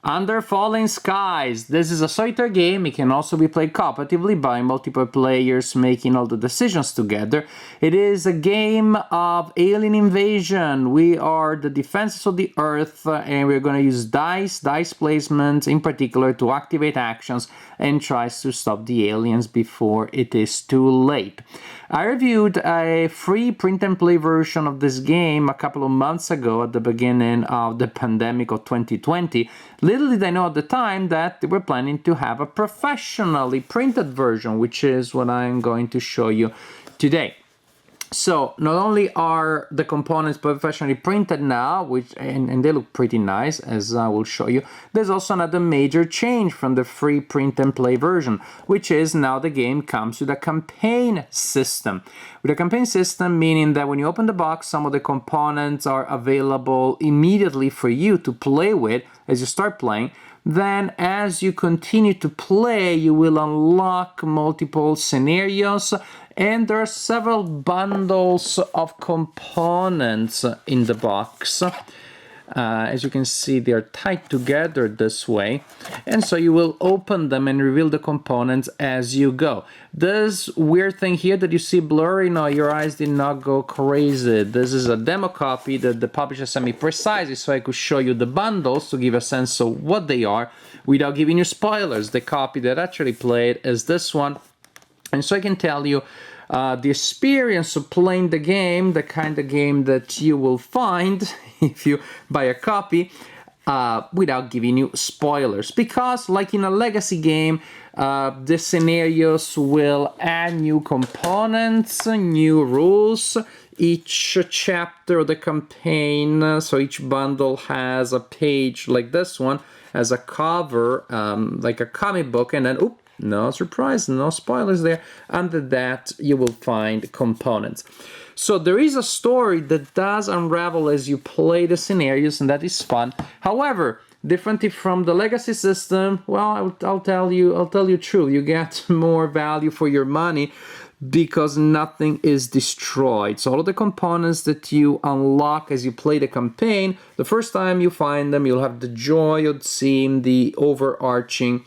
Under Falling Skies. This is a solitaire game. It can also be played cooperatively by multiple players making all the decisions together. It is a game of alien invasion. We are the defenses of the Earth, and we're going to use dice placements in particular to activate actions and tries to stop the aliens before it is too late. I reviewed a free print and play version of this game a couple of months ago at the beginning of the pandemic of 2020. Little did I know at the time that they were planning to have a professionally printed version, which is what I'm going to show you today. So not only are the components professionally printed now, and they look pretty nice, as I will show you, there's also another major change from the free print and play version, which is now the game comes with a campaign system. With a campaign system, meaning that when you open the box, some of the components are available immediately for you to play with as you start playing. Then as you continue to play, you will unlock multiple scenarios, and there are several bundles of components in the box. As you can see, they are tied together this way, and so you will open them and reveal the components as you go. This weird thing here that you see blurry, no, your eyes did not go crazy. This is a demo copy that the publisher sent me precisely so I could show you the bundles to give a sense of what they are without giving you spoilers. The copy that actually played is this one, and so I can tell you the experience of playing the game, the kind of game that you will find if you buy a copy, without giving you spoilers. Because like in a legacy game, the scenarios will add new components, new rules. Each chapter of the campaign, so each bundle has a page like this one, as a cover, like a comic book, and then, oops, no surprise, no spoilers there. Under that, you will find components. So there is a story that does unravel as you play the scenarios, and that is fun. However, differently from the legacy system, well, I'll tell you true. You get more value for your money because nothing is destroyed. So all of the components that you unlock as you play the campaign, the first time you find them, you'll have the joy of seeing the overarching,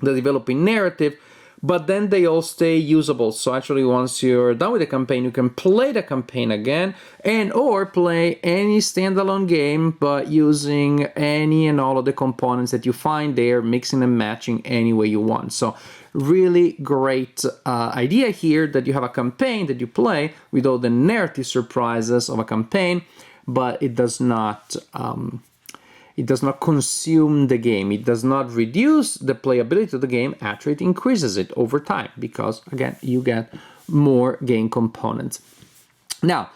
the developing narrative, but then they all stay usable. So actually once you're done with the campaign, you can play the campaign again and or play any standalone game, but using any and all of the components that you find there, mixing and matching any way you want. So really great idea here that you have a campaign that you play with all the narrative surprises of a campaign, but it does not consume the game. It does not reduce the playability of the game. Actually, it increases it over time because, again, you get more game components. Now,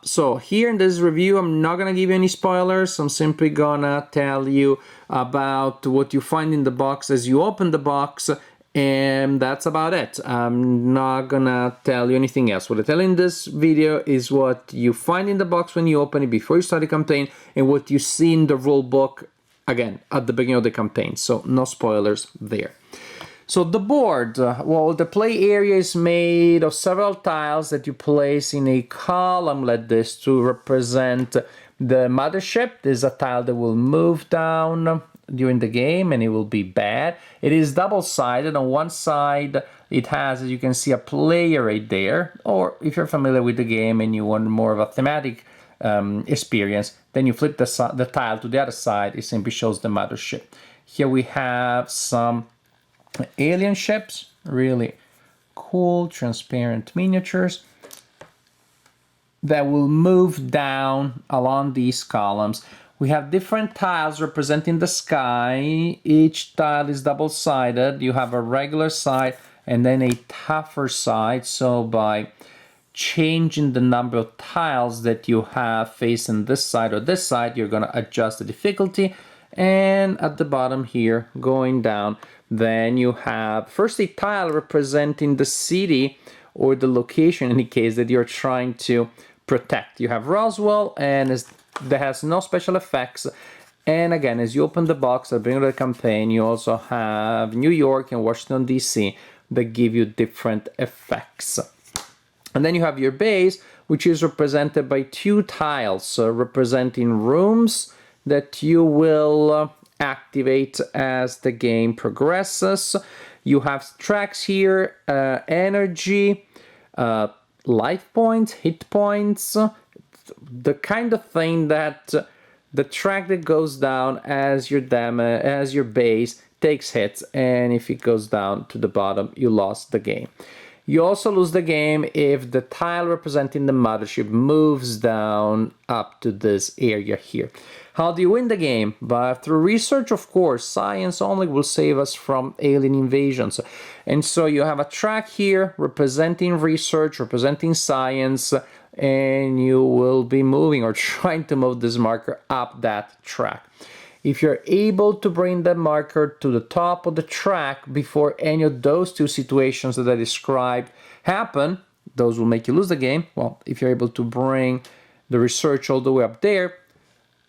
so here in this review, I'm not going to give you any spoilers. I'm simply going to tell you about what you find in the box as you open the box, and that's about it. I'm not gonna tell you anything else. What I tell in this video is what you find in the box when you open it before you start the campaign, and what you see in the rule book, again, at the beginning of the campaign. So no spoilers there. So the board, well, the play area is made of several tiles that you place in a column like this to represent the mothership. There's a tile that will move down during the game and it will be bad. It is double-sided. On one side it has, as you can see, a player right there, or if you're familiar with the game and you want more of a thematic experience, then you flip the tile to the other side. It simply shows the mothership. Here we have some alien ships, really cool transparent miniatures that will move down along these columns. We have different tiles representing the sky. Each tile is double-sided. You have a regular side and then a tougher side. So by changing the number of tiles that you have facing this side or this side, you're going to adjust the difficulty. And at the bottom here, going down, then you have first a tile representing the city or the location in the case that you're trying to protect. You have Roswell, and that has no special effects. And again, as you open the box at the beginning of the campaign, you also have New York and Washington, D.C. that give you different effects. And then you have your base, which is represented by two tiles representing rooms that you will activate as the game progresses. You have tracks here, energy, life points, hit points, the kind of thing that the track that goes down as your base takes hits, and if it goes down to the bottom, you lost the game. You also lose the game if the tile representing the mothership moves down up to this area here. How do you win the game? But through research, of course. Science only will save us from alien invasions. And so you have a track here representing research, representing science, and you will be moving or trying to move this marker up that track. If you're able to bring the marker to the top of the track before any of those two situations that I described happen, those will make you lose the game. Well, if you're able to bring the research all the way up there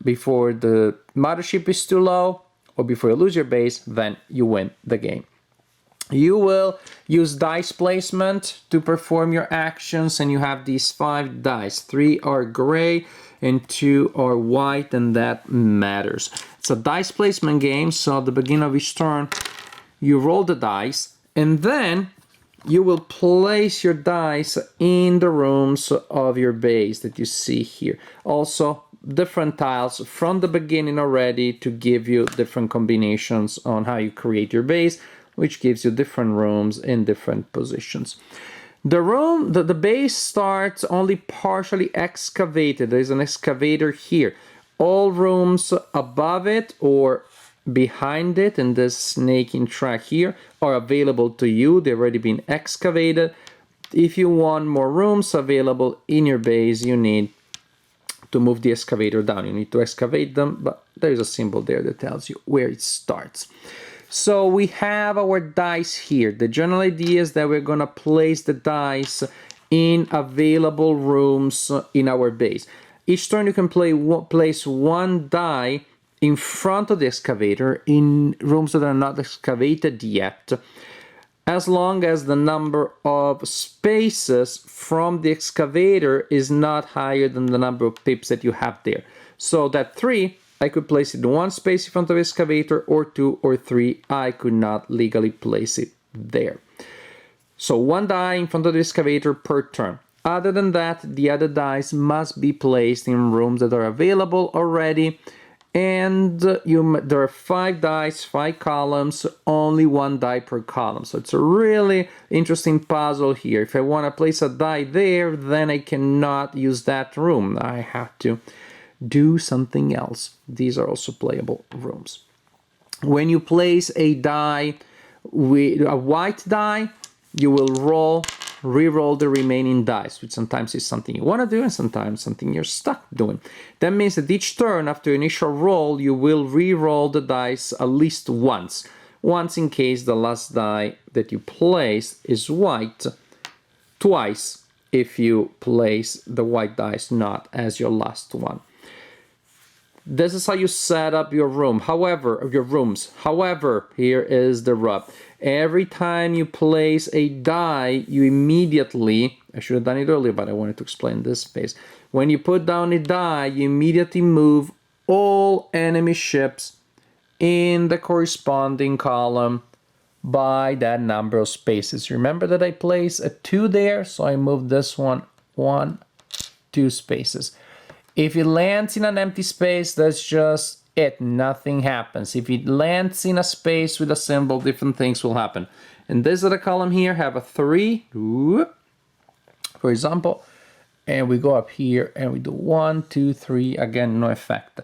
before the mothership is too low or before you lose your base, then you win the game. You will use dice placement to perform your actions, and you have these 5 dice. 3 are gray and 2 are white, and that matters. It's a dice placement game, so at the beginning of each turn, you roll the dice, and then you will place your dice in the rooms of your base that you see here. Also, different tiles from the beginning already to give you different combinations on how you create your base, which gives you different rooms in different positions. The base starts only partially excavated. There's an excavator here. All rooms above it or behind it in this snaking track here are available to you. They've already been excavated. If you want more rooms available in your base, you need to move the excavator down. You need to excavate them, but there's a symbol there that tells you where it starts. So we have our dice here. The general idea is that we're going to place the dice in available rooms in our base. Each turn you can place 1 die in front of the excavator in rooms that are not excavated yet, as long as the number of spaces from the excavator is not higher than the number of pips that you have there. So that 3, I could place it in 1 space in front of the excavator, or 2 or 3, I could not legally place it there. So 1 die in front of the excavator per turn. Other than that, the other dice must be placed in rooms that are available already. And there are 5 dice, 5 columns, only 1 die per column. So it's a really interesting puzzle here. If I want to place a die there, then I cannot use that room. I have to do something else. These are also playable rooms. When you place a die, a white die, you will re-roll the remaining dice, which sometimes is something you want to do and sometimes something you're stuck doing. That means that each turn after initial roll, you will re-roll the dice at least once. Once in case the last die that you place is white, twice if you place the white dice not as your last one. This is how you set up your room. However, your rooms. However, here is the rub. Every time you place a die, you immediately, I should have done it earlier, but I wanted to explain this space. When you put down a die, you immediately move all enemy ships in the corresponding column by that number of spaces. Remember that I placed a 2 there, so I moved this one 1, 2 spaces. If it lands in an empty space, that's just it. Nothing happens. If it lands in a space with a symbol, different things will happen. And this other column here have a 3, for example, and we go up here and we do 1, 2, 3, again, no effect.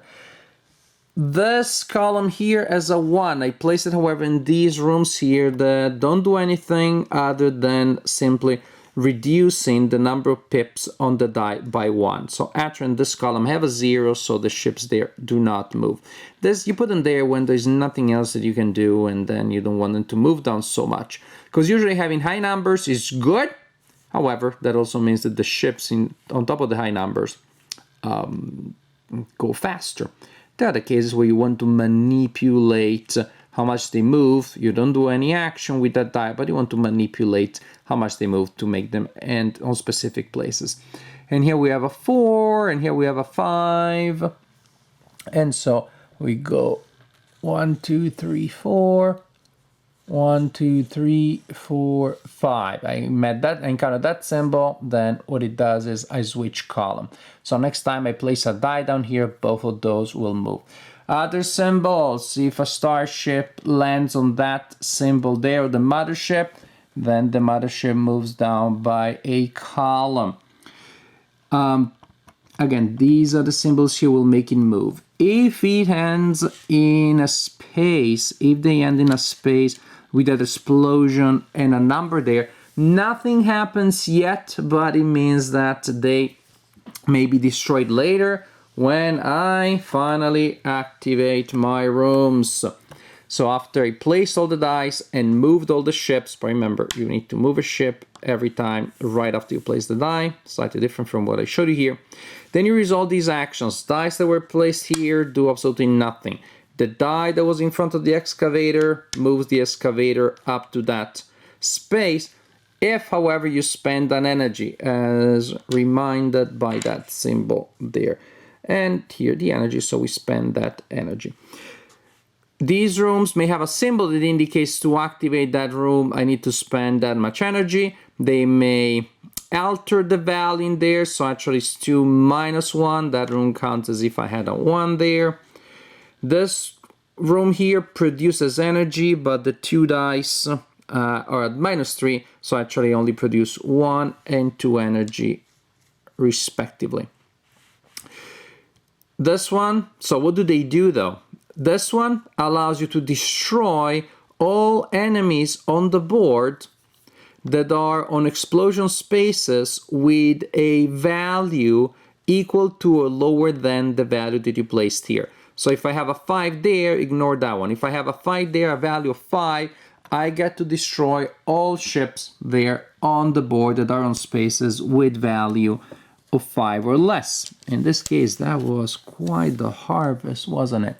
This column here as a 1, I place it, however, in these rooms here that don't do anything other than simply reducing the number of pips on the die by 1. So actually in this column I have a 0, so the ships there do not move. This you put them there when there's nothing else that you can do, and then you don't want them to move down so much. Because usually having high numbers is good. However, that also means that the ships on top of the high numbers go faster. There are the cases where you want to manipulate how much they move. You don't do any action with that die, but you want to manipulate how much they move to make them end on specific places. And here we have a 4, and here we have a 5. And so we go 1, 2, 3, 4. 1, 2, 3, 4, 5. I encountered that symbol, then what it does is I switch column. So next time I place a die down here, both of those will move. Other symbols, if a starship lands on that symbol there, the mothership, then the mothership moves down by a column. Again, these are the symbols here will make it move. If it ends in a space, if they end in a space with that explosion and a number there, nothing happens yet, but it means that they may be destroyed later when I finally activate my rooms. So after I placed all the dice and moved all the ships, but remember, you need to move a ship every time right after you place the die, slightly different from what I showed you here. Then you resolve these actions. Dice that were placed here do absolutely nothing. The die that was in front of the excavator moves the excavator up to that space. If, however, you spend an energy, as reminded by that symbol there. And here the energy, so we spend that energy. These rooms may have a symbol that indicates to activate that room, I need to spend that much energy. They may alter the value in there, so actually it's 2 minus 1. That room counts as if I had a 1 there. This room here produces energy, but the 2 dice are at minus 3, so actually only produce 1 and 2 energy respectively. This one, so what do they do though? This one allows you to destroy all enemies on the board that are on explosion spaces with a value equal to or lower than the value that you placed here. So if I have a 5 there, ignore that one. If I have a 5 there, a value of 5, I get to destroy all ships there on the board that are on spaces with value of 5 or less. In this case, that was quite the harvest, wasn't it?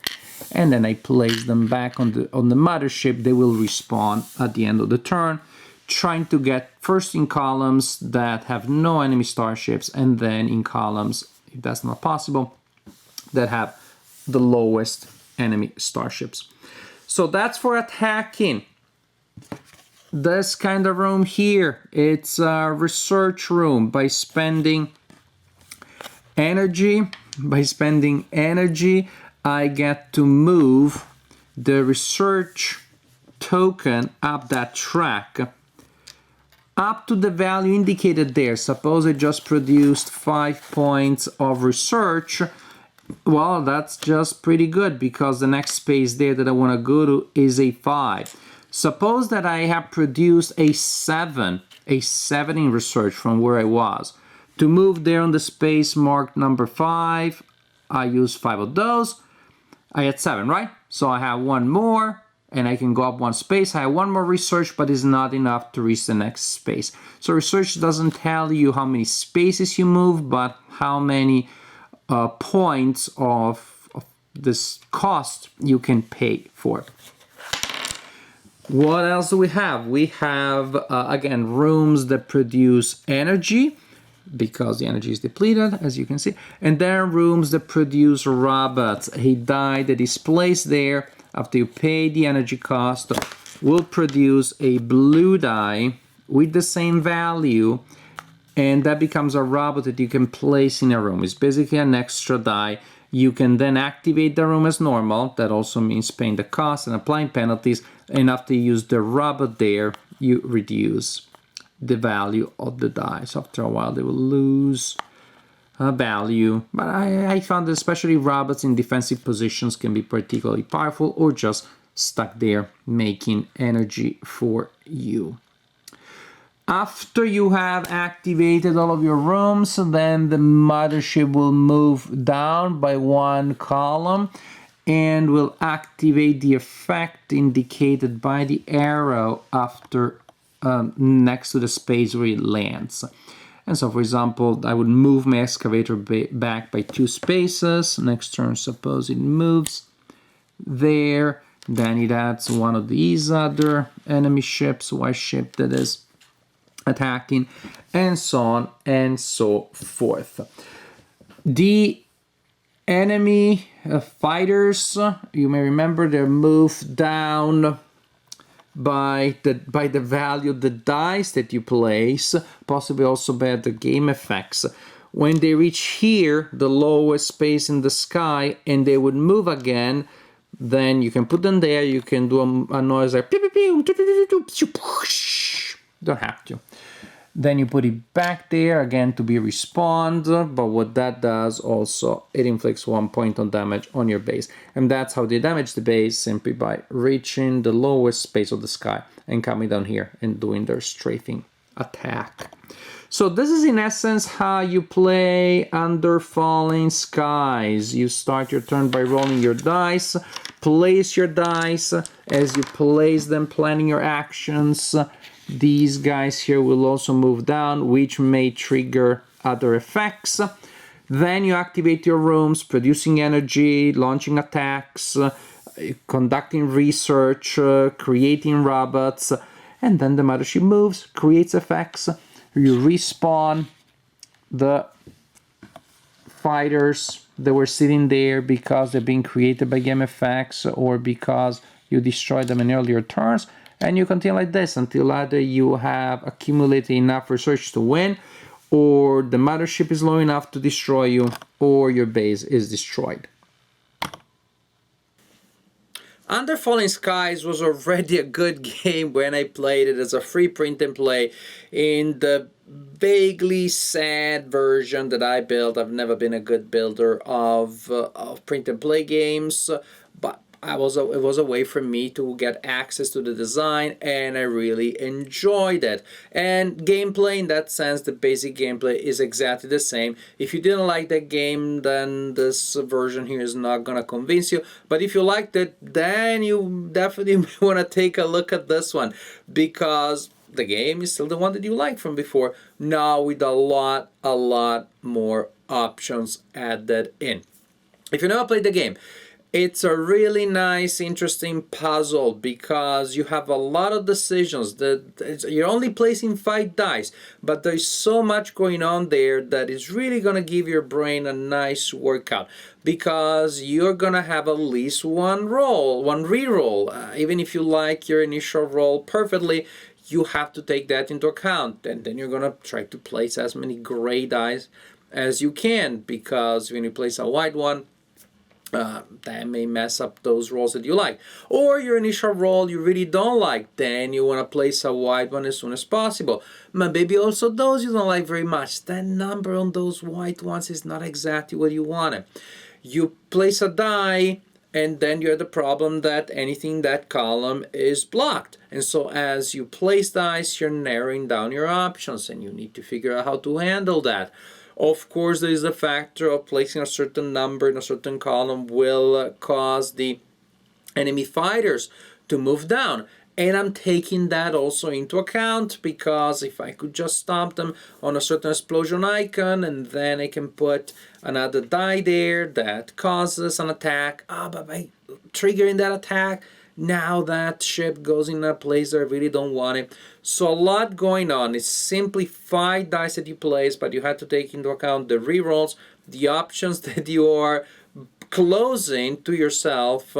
And then I place them back on the mothership. They will respawn at the end of the turn, trying to get first in columns that have no enemy starships, and then in columns, if that's not possible, that have the lowest enemy starships. So that's for attacking. This kind of room here, it's a research room. By spending energy, I get to move the research token up that track up to the value indicated there. Suppose I just produced 5 points of research. Well, that's just pretty good because the next space there that I want to go to is a 5. Suppose that I have produced a 7 in research from where I was. To move there on the space marked number 5, I use 5 of those. I had 7, right? So I have 1 more, and I can go up 1 space. I have 1 more research, but it's not enough to reach the next space. So research doesn't tell you how many spaces you move, but how many points of this cost you can pay for. What else do we have? We have, again, rooms that produce energy, because the energy is depleted, as you can see. And then rooms that produce robots. A die that is placed there after you pay the energy cost will produce a blue die with the same value, and that becomes a robot that you can place in a room. It's basically an extra die. You can then activate the room as normal. That also means paying the cost and applying penalties. And after you use the robot there, you reduce the value of the die. So after a while they will lose value. But I found that especially robots in defensive positions can be particularly powerful, or just stuck there making energy for you. After you have activated all of your rooms, then the mothership will move down by 1 column and will activate the effect indicated by the arrow after next to the space where it lands. And so, for example, I would move my excavator back by 2 spaces. Next turn, suppose it moves there. Then it adds one of these other enemy ships, white ship that is attacking, and so on and so forth. The enemy fighters, you may remember, they're moved down by the value of the dice that you place, possibly also by the game effects. When they reach here, the lowest space in the sky, and they would move again, then you can put them there. You can do a noise like pew, pew, pew, don't have to. Then you put it back there again to be respawned, but what that does also, it inflicts 1 point on damage on your base. And that's how they damage the base, simply by reaching the lowest space of the sky and coming down here and doing their strafing attack. So this is in essence how you play Under Falling Skies. You start your turn by rolling your dice, place your dice. As you place them, planning your actions, these guys here will also move down, which may trigger other effects. Then you activate your rooms, producing energy, launching attacks, conducting research, creating robots, and then the mothership moves, creates effects. You respawn the fighters that were sitting there because they're being created by game effects or because you destroyed them in earlier turns. And you continue like this until either you have accumulated enough research to win, or the mothership is low enough to destroy you, or your base is destroyed. Under Falling Skies was already a good game when I played it as a free print and play in the vaguely sad version that I built. I've never been a good builder of print and play games, but it was a way for me to get access to the design, and I really enjoyed it. And gameplay, in that sense, the basic gameplay is exactly the same. If you didn't like that game, then this version here is not gonna convince you. But if you liked it, then you definitely want to take a look at this one, because the game is still the one that you liked from before, now with a lot more options added in. If you never played the game, it's a really nice, interesting puzzle because you have a lot of decisions. You're only placing 5 dice, but there's so much going on there that is really going to give your brain a nice workout, because you're going to have at least one re-roll. Even if you like your initial roll perfectly, you have to take that into account. And then you're going to try to place as many gray dice as you can, because when you place a white one, that may mess up those rolls that you like. Or your initial roll you really don't like, then you want to place a white one as soon as possible. But maybe also those you don't like very much, that number on those white ones is not exactly what you wanted. You place a die, and then you have the problem that anything in that column is blocked. And so as you place dice, you're narrowing down your options, and you need to figure out how to handle that. Of course, there is the factor of placing a certain number in a certain column will cause the enemy fighters to move down. And I'm taking that also into account, because if I could just stop them on a certain explosion icon, and then I can put another die there that causes an attack, but by triggering that attack, now that ship goes in a place that I really don't want it. So a lot going on. It's simply 5 dice that you place, but you have to take into account the rerolls, the options that you are closing to yourself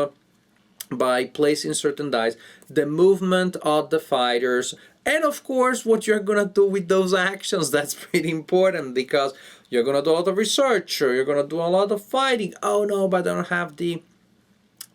by placing certain dice, the movement of the fighters, and of course what you're gonna do with those actions. That's pretty important, because you're gonna do a lot of research, or you're gonna do a lot of fighting. Oh no, but I don't have the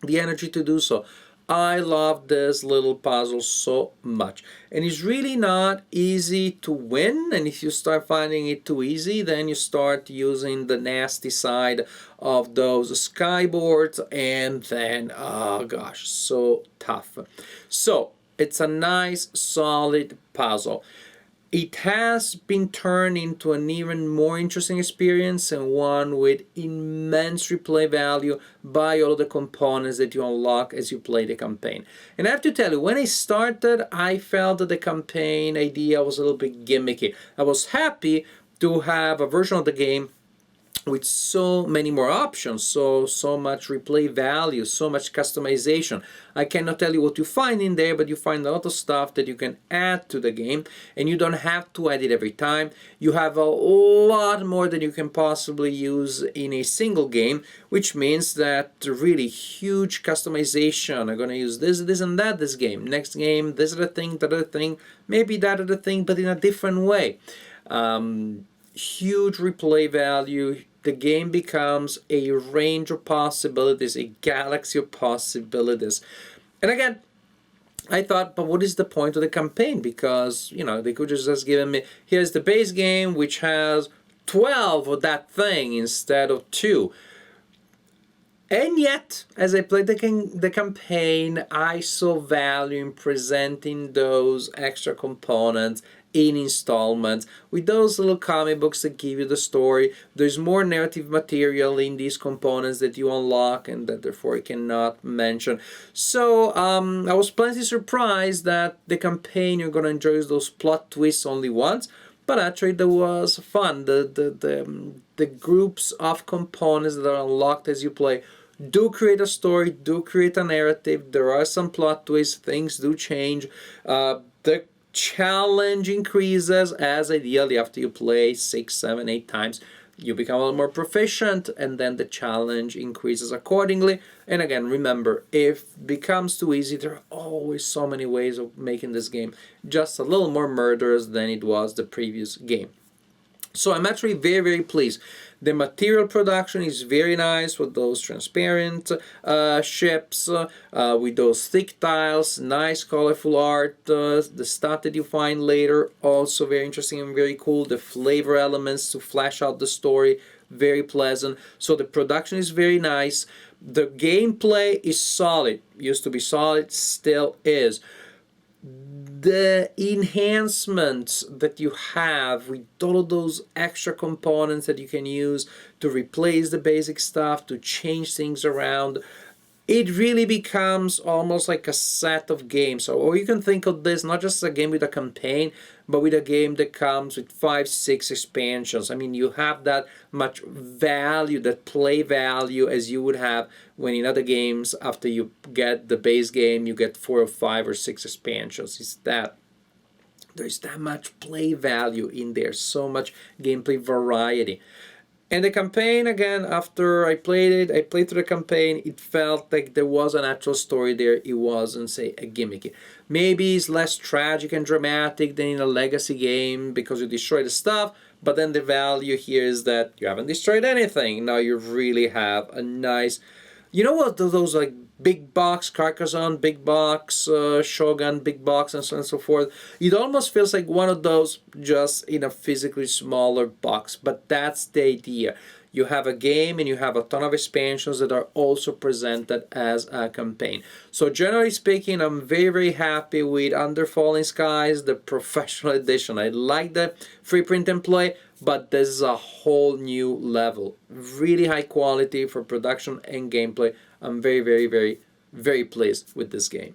energy to do so. I love this little puzzle so much, and it's really not easy to win. And if you start finding it too easy, then you start using the nasty side of those skyboards, and then oh gosh, so tough. So it's a nice solid puzzle. It has been turned into an even more interesting experience, and one with immense replay value by all of the components that you unlock as you play the campaign. And I have to tell you, when I started, I felt that the campaign idea was a little bit gimmicky. I was happy to have a version of the game with so many more options, so much replay value, so much customization. I cannot tell you what you find in there, but you find a lot of stuff that you can add to the game, and you don't have to add it every time. You have a lot more than you can possibly use in a single game, which means that really huge customization. I'm gonna use this and that this game. Next game, this other thing, that other thing, maybe that other thing, but in a different way. Huge replay value. The game becomes a range of possibilities, a galaxy of possibilities. And again, I thought, but what is the point of the campaign? Because, you know, they could just given me, here's the base game, which has 12 of that thing instead of 2. And yet, as I played the campaign, I saw value in presenting those extra components in installments with those little comic books that give you the story. There's more narrative material in these components that you unlock and that therefore I cannot mention. So I was pleasantly surprised that the campaign, you're going to enjoy those plot twists only once, but actually that was fun. The groups of components that are unlocked as you play do create a story, do create a narrative. There are some plot twists, things do change. The challenge increases as ideally after you play 6, 7, 8 times. You become a little more proficient, and then the challenge increases accordingly. And again, remember, if it becomes too easy, there are always so many ways of making this game just a little more murderous than it was the previous game. So I'm actually very, very pleased. The material production is very nice with those transparent ships, with those thick tiles, nice colorful art. The stuff that you find later, also very interesting and very cool. The flavor elements to flesh out the story, very pleasant. So the production is very nice. The gameplay is solid. Used to be solid, still is. The enhancements that you have with all of those extra components that you can use to replace the basic stuff, to change things around, it really becomes almost like a set of games. Or you can think of this not just as a game with a campaign, but with a game that comes with 5, 6 expansions. I mean, you have that much value, that play value, as you would have when in other games, after you get the base game, you get 4 or 5 or 6 expansions. It's that there's that much play value in there, so much gameplay variety. And the campaign, again, after I played through the campaign, it felt like there was an actual story there. It wasn't, say, a gimmicky. Maybe it's less tragic and dramatic than in a legacy game because you destroy the stuff, but then the value here is that you haven't destroyed anything. Now you really have a nice... You know what, those like big box, Carcassonne, big box, Shogun, big box, and so on and so forth. It almost feels like one of those just in a physically smaller box, but that's the idea. You have a game and you have a ton of expansions that are also presented as a campaign. So generally speaking, I'm very, very happy with Under Falling Skies, the professional edition. I like the free print and play, but this is a whole new level. Really high quality for production and gameplay. I'm very, very, very, very pleased with this game.